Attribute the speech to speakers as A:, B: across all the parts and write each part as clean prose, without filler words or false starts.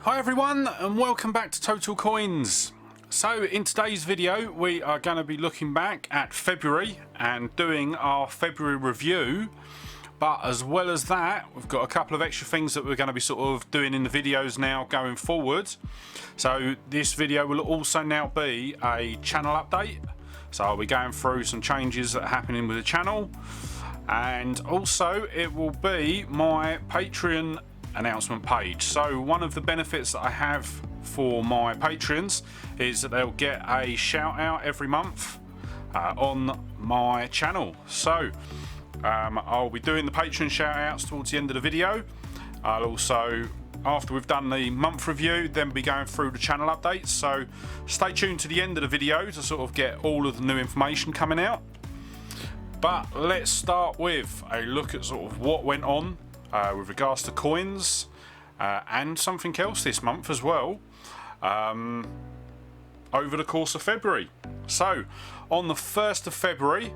A: Hi everyone and welcome back to Total Coins. So in today's video we are going to be looking back at February and doing our February review, but as well as that we've got a couple of extra things that we're going to be sort of doing in the videos now going forward. So this video will also now be a channel update, so I'll be going through some changes that are happening with the channel, and also it will be my Patreon announcement page. So one of the benefits that I have for my patrons is that they'll get a shout out every month on my channel. So I'll be doing the Patreon shout outs towards the end of the video. I'll also, after we've done the month review, then be going through the channel updates, so stay tuned to the end of the video to sort of get all of the new information coming out. But let's start with a look at sort of what went on with regards to coins and something else this month as well over the course of February. So on the 1st of February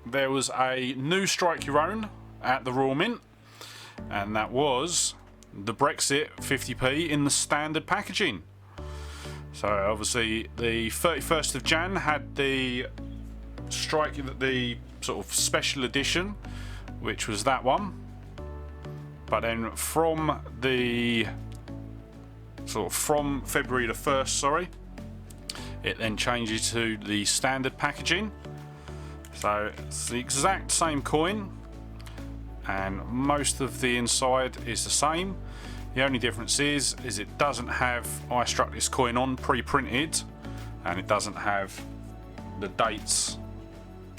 A: there was a new Strike Your Own at the Royal Mint, and that was the Brexit 50p in the standard packaging. So obviously the 31st of Jan had the the sort of special edition, which was that one. But then from February the 1st, sorry, it then changes to the standard packaging. So it's the exact same coin and most of the inside is the same. The only difference is it doesn't have "I struck this coin on" pre-printed, and it doesn't have the dates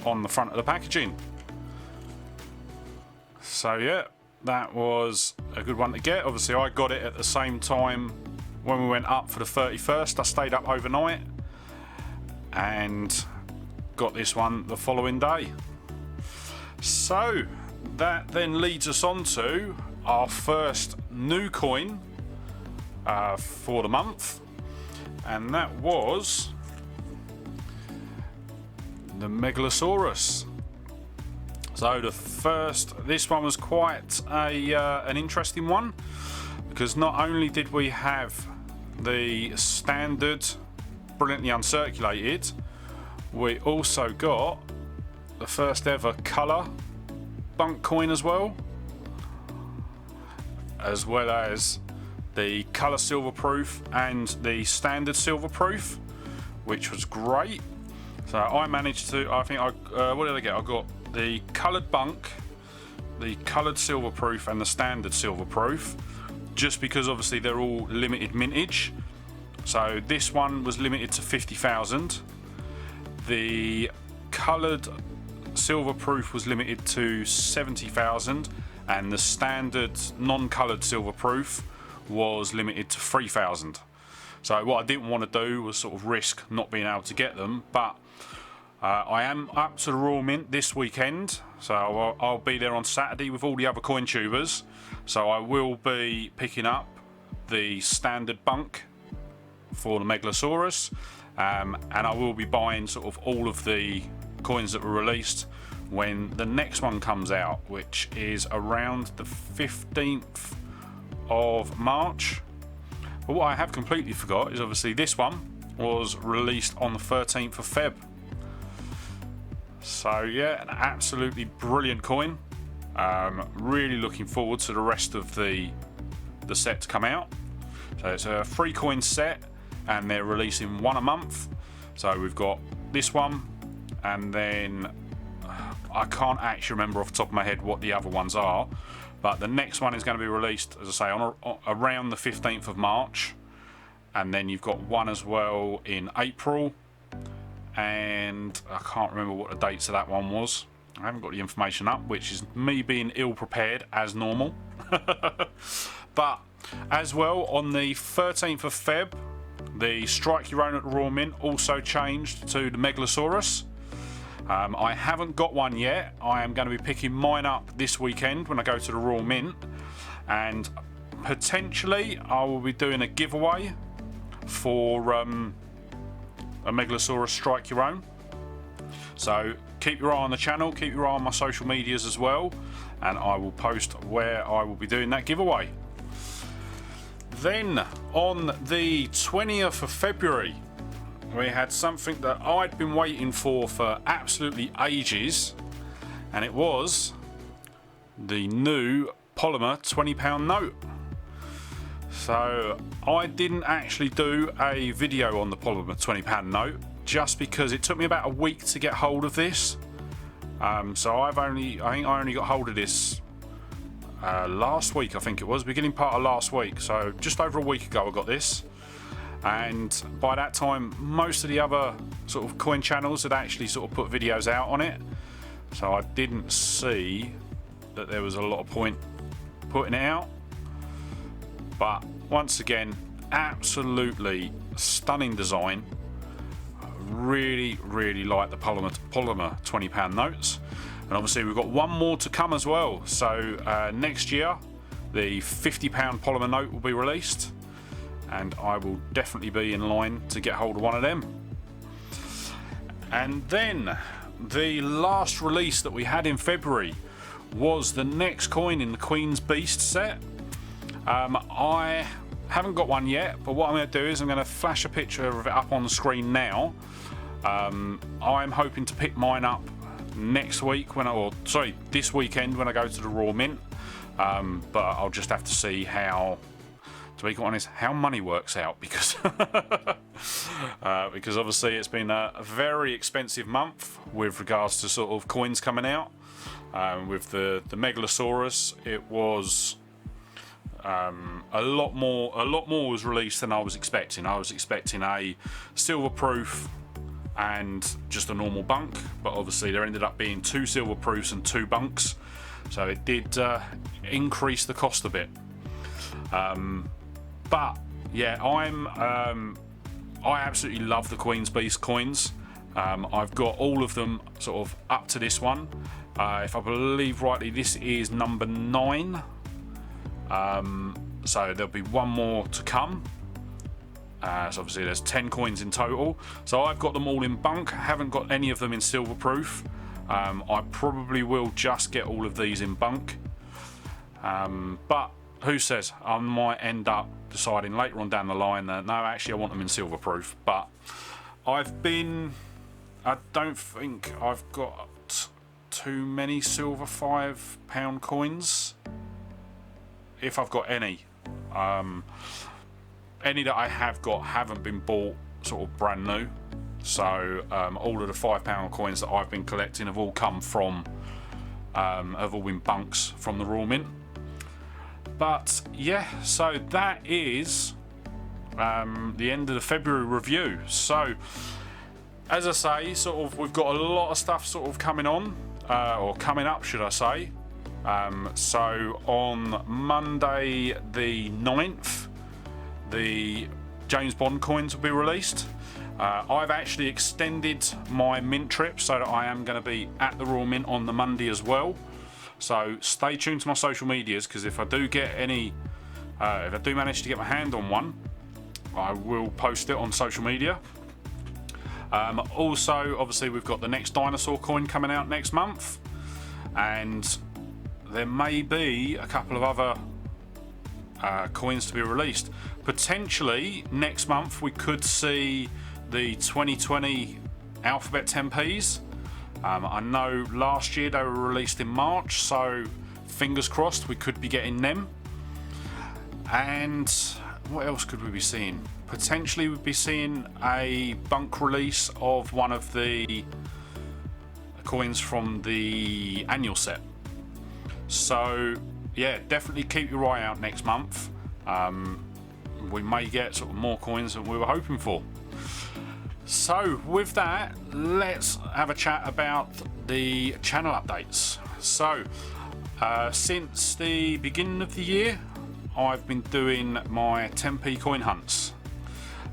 A: on the front of the packaging. So yeah, that was a good one to get. Obviously I got it at the same time when we went up for the 31st. I stayed up overnight and got this one the following day. So that then leads us on to our first new coin for the month, and that was the Megalosaurus. So this one was quite an interesting one, because not only did we have the standard brilliantly uncirculated, we also got the first ever colour bunk coin as well as the colour silver proof and the standard silver proof, which was great. So I managed to, what did I get? I got the coloured bunk, the coloured silver proof and the standard silver proof, just because obviously they're all limited mintage. So this one was limited to 50,000. The coloured silver proof was limited to 70,000, and the standard non-coloured silver proof was limited to 3,000. So what I didn't want to do was sort of risk not being able to get them, but I am up to the Royal Mint this weekend, so I'll be there on Saturday with all the other coin tubers. So I will be picking up the standard bunk for the Megalosaurus, and I will be buying sort of all of the coins that were released when the next one comes out, which is around the 15th of March. But what I have completely forgot is obviously this one was released on the 13th of Feb. So yeah, an absolutely brilliant coin. Really looking forward to the rest of the set to come out. So it's a 3 coin set and they're releasing one a month. So we've got this one, and then I can't actually remember off the top of my head what the other ones are, but the next one is going to be released, as I say, on around the 15th of March, and then you've got one as well in April, and I can't remember what the dates of that one was. I haven't got the information up, which is me being ill prepared as normal. But as well, on the 13th of Feb, the Strike Your Own at the Royal Mint also changed to the Megalosaurus. I haven't got one yet. I am going to be picking mine up this weekend when I go to the Royal Mint, and potentially I will be doing a giveaway for a Megalosaurus Strike Your Own. So keep your eye on the channel, keep your eye on my social medias as well, and I will post where I will be doing that giveaway. Then on the 20th of February, we had something that I'd been waiting for absolutely ages, and it was the new polymer £20 note. So I didn't actually do a video on the polymer £20 note just because it took me about a week to get hold of this. So I think I only got hold of this last week. I think it was beginning part of last week, so just over a week ago I got this, and by that time most of the other sort of coin channels had actually sort of put videos out on it, so I didn't see that there was a lot of point putting it out. But once again, absolutely stunning design. Really like the polymer £20 notes, and obviously we've got one more to come as well. So next year the £50 polymer note will be released, and I will definitely be in line to get hold of one of them. And then the last release that we had in February was the next coin in the Queen's Beast set. I haven't got one yet, but what I'm going to do is I'm going to flash a picture of it up on the screen now. I'm hoping to pick mine up next week this weekend when I go to the Raw Mint, but I'll just have to see how, to be quite honest, how money works out, because because obviously it's been a very expensive month with regards to sort of coins coming out. With the Megalosaurus, it was a lot more was released than I was expecting. I was expecting a silver proof and just a normal bunk, but obviously there ended up being 2 silver proofs and 2 bunks, so it did increase the cost a bit. But yeah, I absolutely love the Queen's Beast coins. I've got all of them sort of up to this one. If I believe rightly, this is number 9. So there'll be one more to come. So obviously there's 10 coins in total. So I've got them all in bunk, haven't got any of them in silver proof. I probably will just get all of these in bunk. But who says, I might end up deciding later on down the line that no, actually I want them in silver proof. But I don't think I've got too many silver £5 coins, if I've got any. Any that I have got haven't been bought sort of brand new, so all of the £5 coins that I've been collecting have all come from have all been bunks from the Raw Mint. But yeah, so that is the end of the February review. So as I say, sort of we've got a lot of stuff sort of coming on, or coming up should I say. So on Monday the 9th, the James Bond coins will be released. I've actually extended my mint trip so that I am going to be at the Raw Mint on the Monday as well. So stay tuned to my social medias, because if I do get any, if I do manage to get my hand on one, I will post it on social media. Also, obviously, we've got the next dinosaur coin coming out next month, and there may be a couple of other coins to be released. Potentially next month we could see the 2020 alphabet 10p's. I know last year they were released in March, so fingers crossed we could be getting them. And what else could we be seeing? Potentially we'd be seeing a bunk release of one of the coins from the annual set. So yeah, definitely keep your eye out next month. We may get sort of more coins than we were hoping for. So with that, let's have a chat about the channel updates. So since the beginning of the year, I've been doing my 10p coin hunts.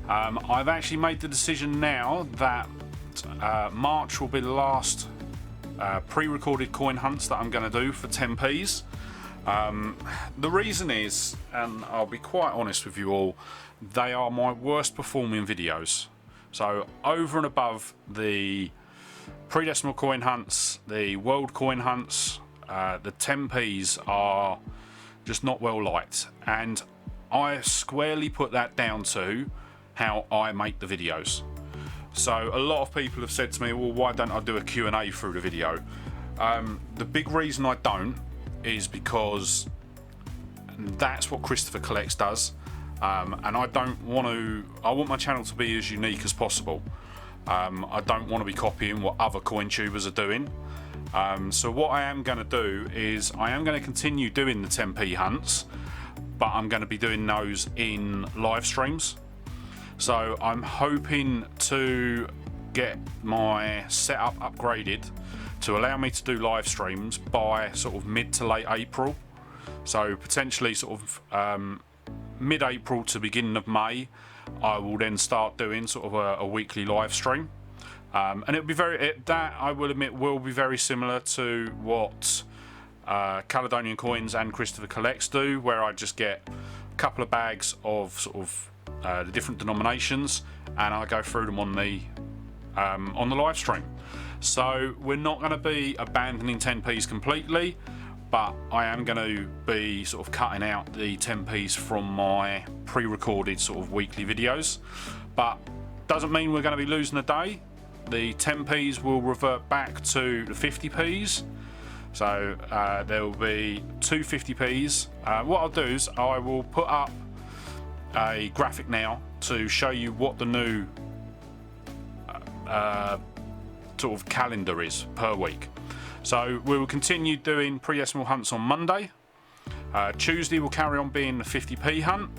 A: I've actually made the decision now that March will be the last pre-recorded coin hunts that I'm going to do for 10p's. The reason is, and I'll be quite honest with you all, they are my worst performing videos. So over and above the pre-decimal coin hunts, the world coin hunts, the 10p's are just not well liked. And I squarely put that down to how I make the videos. So a lot of people have said to me, well, why don't I do a Q&A through the video? The big reason I don't is because that's what Christopher Collects does, and I want my channel to be as unique as possible. I don't want to be copying what other coin tubers are doing. So what I am going to do is I am going to continue doing the 10p hunts, but I'm going to be doing those in live streams. So I'm hoping to get my setup upgraded to allow me to do live streams by sort of mid to late April. So potentially sort of mid-April to beginning of May, I will then start doing sort of a weekly live stream. And it'll be that I will admit will be very similar to what Caledonian Coins and Christopher Collects do, where I just get a couple of bags of sort of the different denominations, and I go through them on the live stream. So we're not going to be abandoning 10p's completely, but I am going to be sort of cutting out the 10p's from my pre-recorded sort of weekly videos. But doesn't mean we're going to be losing a day. The 10p's will revert back to the 50p's. So there will be two 50p's. What I'll do is I will put up a graphic now to show you what the new sort of calendar is per week. So we will continue doing pre-decimal hunts on Monday. Tuesday will carry on being the 50p hunt.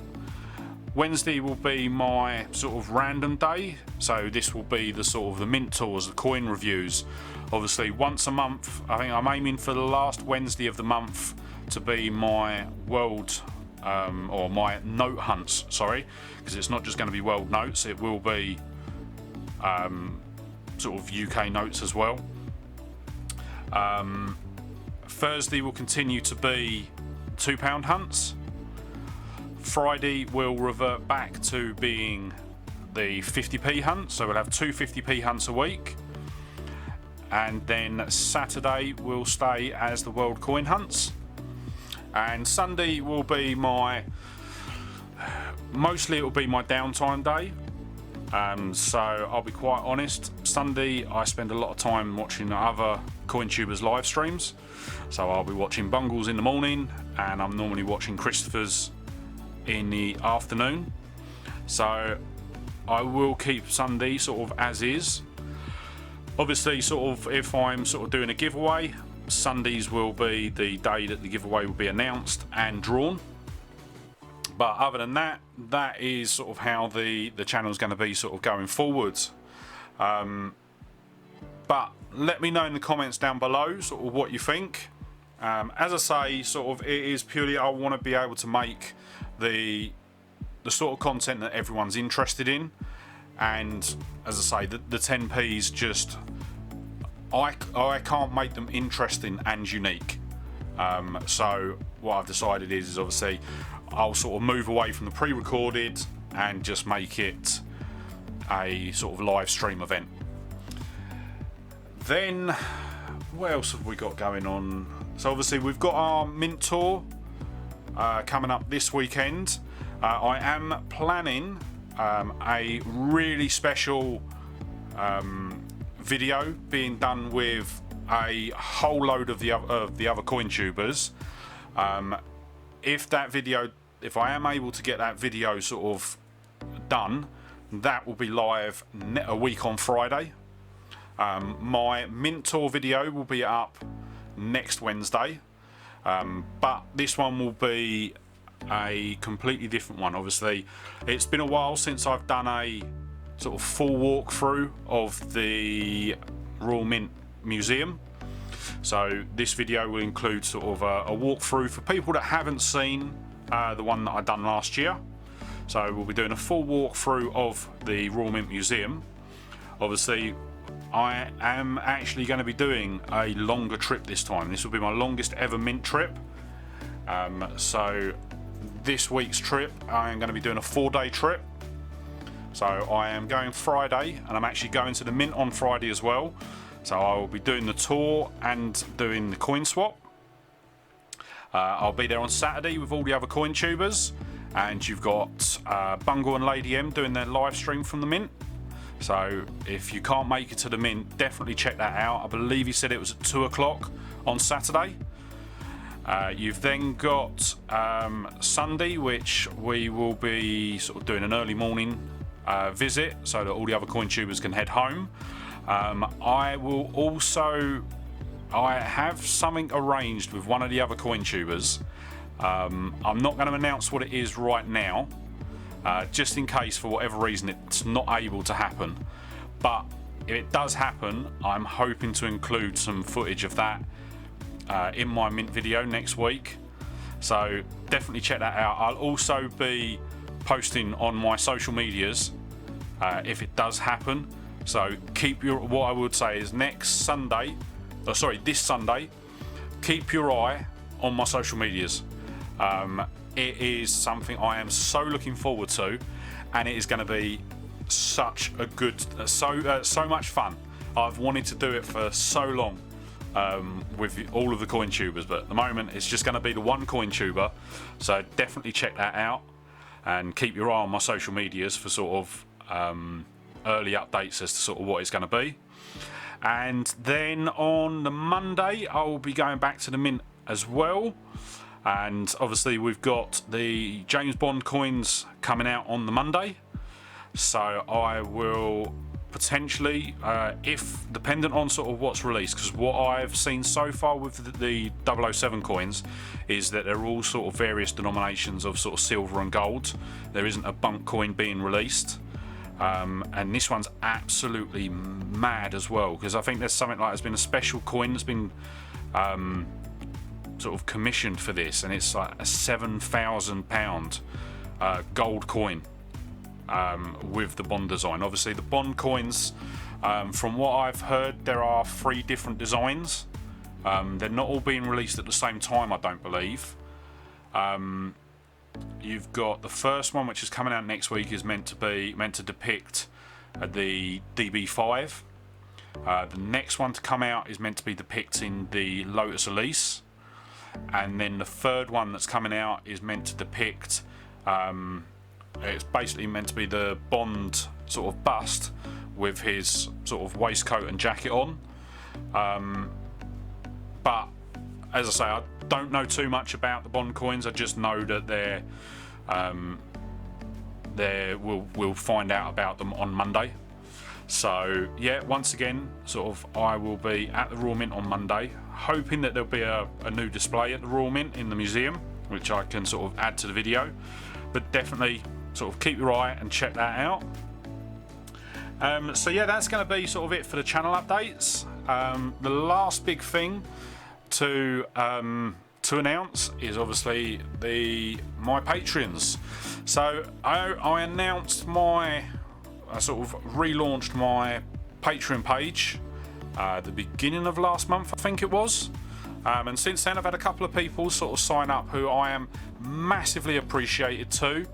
A: Wednesday will be my sort of random day. So this will be the sort of the mint tours, the coin reviews. Obviously once a month. I think I'm aiming for the last Wednesday of the month to be my world or my note hunts, sorry, because it's not just going to be world notes, it will be sort of UK notes as well. Thursday will continue to be £2 hunts. Friday will revert back to being the 50p hunt, so we'll have two 50p hunts a week. And then Saturday will stay as the world coin hunts. And Sunday will be mostly it will be my downtime day. So I'll be quite honest, Sunday I spend a lot of time watching other coin tubers live streams. So I'll be watching Bungles in the morning, and I'm normally watching Christopher's in the afternoon. So I will keep Sunday sort of as is. Obviously sort of if I'm sort of doing a giveaway, Sundays will be the day that the giveaway will be announced and drawn. But other than that, that is sort of how the channel is going to be sort of going forwards. But let me know in the comments down below sort of what you think. As I say, sort of it is purely I want to be able to make the sort of content that everyone's interested in. And as I say, the 10p's just I can't make them interesting and unique. So what I've decided is obviously I'll sort of move away from the pre-recorded and just make it a sort of live stream event. Then what else have we got going on? So obviously we've got our mint tour coming up this weekend. I am planning a really special video being done with a whole load of the other coin tubers. If I am able to get that video sort of done, that will be live a week on Friday. My mint tour video will be up next Wednesday, but this one will be a completely different one. Obviously it's been a while since I've done a sort of full walkthrough of the Royal Mint Museum, so this video will include sort of a walkthrough for people that haven't seen the one that I done last year. So we'll be doing a full walkthrough of the Royal Mint Museum. Obviously I am actually going to be doing a longer trip this time. This will be my longest ever mint trip. So this week's trip I am going to be doing a 4-day trip. So I am going Friday, and I'm actually going to the mint on Friday as well. So I will be doing the tour and doing the coin swap. I'll be there on Saturday with all the other coin tubers, and you've got Bungle and Lady M doing their live stream from the mint. So if you can't make it to the mint, definitely check that out. I believe he said it was at 2 o'clock on Saturday. You've then got Sunday, which we will be sort of doing an early morning visit so that all the other coin tubers can head home. I have something arranged with one of the other coin tubers. I'm not going to announce what it is right now, just in case for whatever reason it's not able to happen. But if it does happen, I'm hoping to include some footage of that in my mint video next week. So definitely check that out. I'll also be posting on my social medias if it does happen. So what I would say is this Sunday, keep your eye on my social medias. It is something I am so looking forward to, and it is going to be such a good, so much fun. I've wanted to do it for so long with all of the coin tubers, but at the moment it's just going to be the one coin tuber. So definitely check that out and keep your eye on my social medias for sort of early updates as to sort of what it's going to be. And then on the Monday I will be going back to the mint as well, and obviously we've got the James Bond coins coming out on the Monday, so I will potentially, if dependent on sort of what's released, because what I've seen so far with the 007 coins is that they're all sort of various denominations of sort of silver and gold. There isn't a bunk coin being released. And this one's absolutely mad as well, because I think there's something like there's been a special coin that's been sort of commissioned for this, and it's like a £7,000 gold coin with the Bond design. Obviously the Bond coins, from what I've heard, there are 3 different designs. They're not all being released at the same time, I don't believe. You've got the first one, which is coming out next week, is meant to depict the DB5. The next one to come out is meant to be depicting the Lotus Elise, and then the third one that's coming out is meant to depict, it's basically meant to be the Bond sort of bust with his sort of waistcoat and jacket on. But as I say, I don't know too much about the Bond coins. I just know that we'll find out about them on Monday. So yeah, once again, sort of I will be at the Royal Mint on Monday, hoping that there'll be a new display at the Royal Mint in the museum, which I can sort of add to the video. But definitely sort of keep your eye and check that out. So yeah, that's going to be sort of it for the channel updates. The last big thing to announce is obviously my Patreons. So I announced I sort of relaunched my Patreon page the beginning of last month, I think it was, and since then I've had a couple of people sort of sign up who I am massively appreciated too.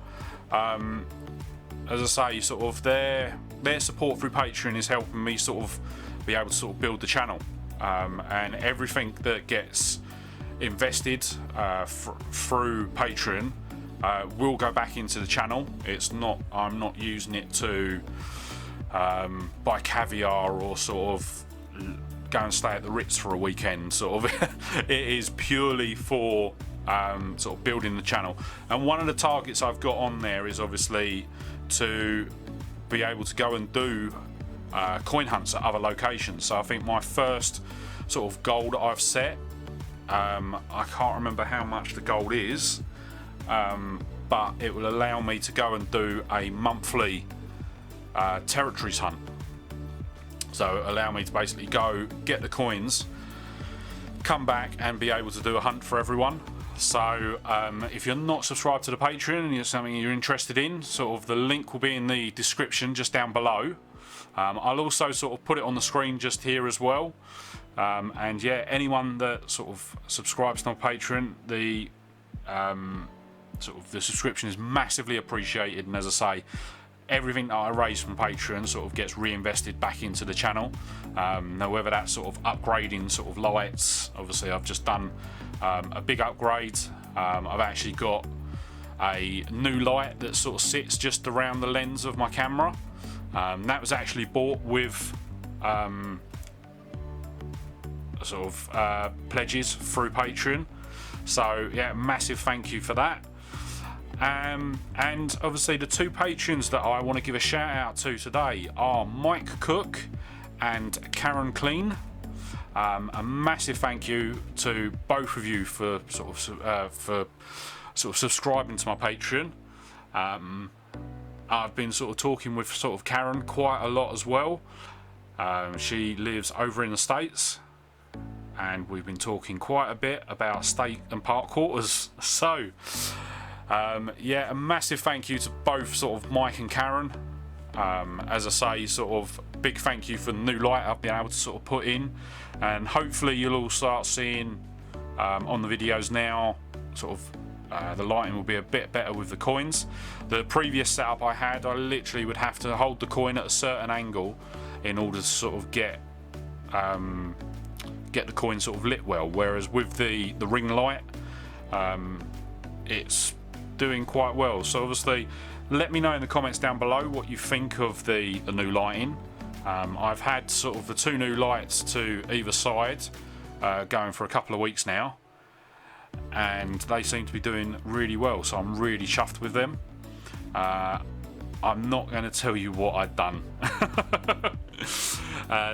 A: As I say, sort of their support through Patreon is helping me sort of be able to sort of build the channel, and everything that gets invested through Patreon will go back into the channel. I'm not using it to buy caviar or sort of go and stay at the Ritz for a weekend. Sort of, it is purely for sort of building the channel. And one of the targets I've got on there is obviously to be able to go and do coin hunts at other locations. So I think my first sort of goal that I've set, I can't remember how much the goal is, but it will allow me to go and do a monthly territories hunt. So allow me to basically go get the coins, come back and be able to do a hunt for everyone. So if you're not subscribed to the Patreon and it's something you're interested in, sort of the link will be in the description just down below. I'll also sort of put it on the screen just here as well. And yeah, anyone that sort of subscribes to my Patreon, the subscription is massively appreciated. And as I say, everything that I raise from Patreon sort of gets reinvested back into the channel. Now whether that's sort of upgrading sort of Loets, obviously I've just done a big upgrade. I've actually got a new light that sort of sits just around the lens of my camera. That was actually bought with pledges through Patreon. So yeah, massive thank you for that. And obviously the two patrons that I want to give a shout out to today are Mike Cook and Karen Clean. A massive thank you to both of you for sort of subscribing to my Patreon. I've been sort of talking with sort of Karen quite a lot as well. She lives over in the States, and we've been talking quite a bit about state and park quarters. So yeah, a massive thank you to both sort of Mike and Karen. As I say, sort of big thank you for the new light I've been able to sort of put in, and hopefully you'll all start seeing on the videos now sort of the lighting will be a bit better with the coins. The previous setup I had, I literally would have to hold the coin at a certain angle in order to sort of get the coin sort of lit well, whereas with the ring light it's doing quite well. So obviously let me know in the comments down below what you think of the new lighting. I've had sort of the two new lights to either side going for a couple of weeks now, and they seem to be doing really well, so I'm really chuffed with them. I'm not going to tell you what I've done.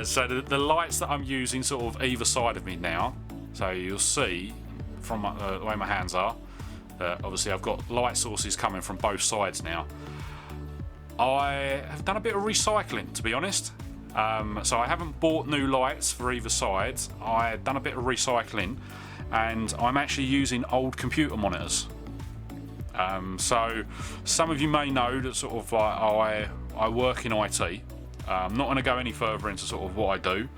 A: So the lights that I'm using sort of either side of me now, so you'll see from the way my hands are, obviously I've got light sources coming from both sides now. I have done a bit of recycling, to be honest. So I haven't bought new lights for either side. I've done a bit of recycling, and I'm actually using old computer monitors. So some of you may know that sort of I work in IT. I'm not going to go any further into sort of what I do,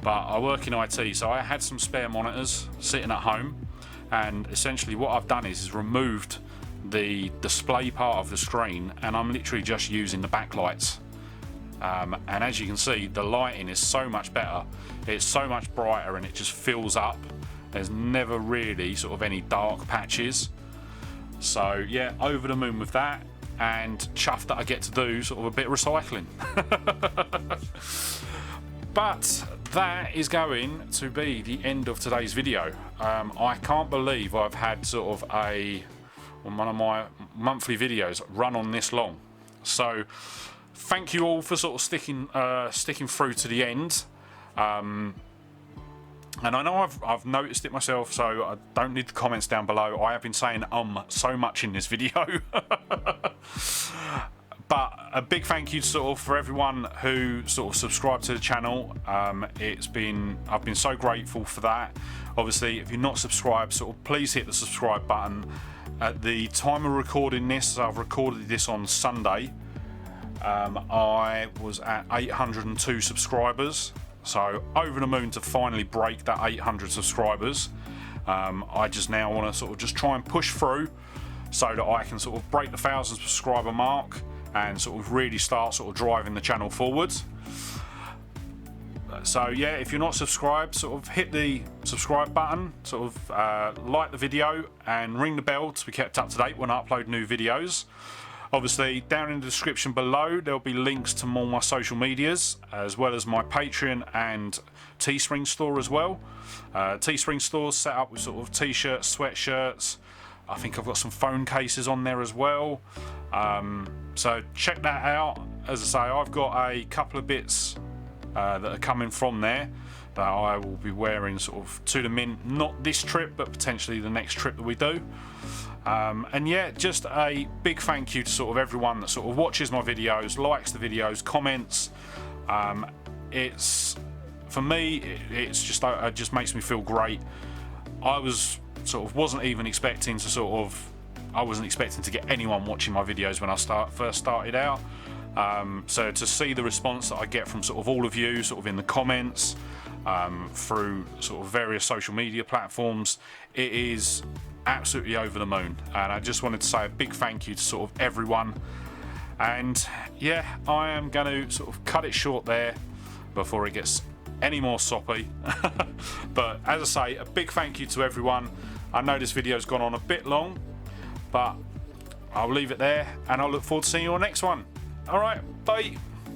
A: but I work in IT, so I had some spare monitors sitting at home, and essentially what I've done is removed the display part of the screen, and I'm literally just using the backlights. And as you can see, the lighting is so much better. It's so much brighter, and it just fills up. There's never really sort of any dark patches. So yeah, over the moon with that, and chuffed that I get to do sort of a bit of recycling. But that is going to be the end of today's video. I can't believe I've had sort of one of my monthly videos run on this long. So thank you all for sort of sticking through to the end. And I know I've noticed it myself, so I don't need the comments down below. I have been saying so much in this video. But a big thank you sort of for everyone who sort of subscribed to the channel. I've been so grateful for that. Obviously, if you're not subscribed, sort of please hit the subscribe button. At the time of recording this, I've recorded this on Sunday. I was at 802 subscribers. So over the moon to finally break that 800 subscribers. I just now want to sort of just try and push through so that I can sort of break the 1,000 subscriber mark and sort of really start sort of driving the channel forwards. So yeah, if you're not subscribed, sort of hit the subscribe button, sort of like the video and ring the bell to be kept up to date when I upload new videos. Obviously, down in the description below, there'll be links to all my social medias, as well as my Patreon and Teespring store as well. Teespring store's set up with sort of t-shirts, sweatshirts. I think I've got some phone cases on there as well. So check that out. As I say, I've got a couple of bits that are coming from there that I will be wearing sort of to the mint. Not this trip, but potentially the next trip that we do. And yeah, just a big thank you to sort of everyone that sort of watches my videos, likes the videos, comments. It's for me, it just makes me feel great. I wasn't even expecting to I wasn't expecting to get anyone watching my videos when I first started out. So to see the response that I get from sort of all of you, sort of in the comments, through sort of various social media platforms, it is absolutely over the moon. And I just wanted to say a big thank you to sort of everyone. And yeah, I am going to sort of cut it short there before it gets any more soppy. But as I say, a big thank you to everyone. I know this video's gone on a bit long, but I'll leave it there, and I'll look forward to seeing you on the next one. Alright, bye.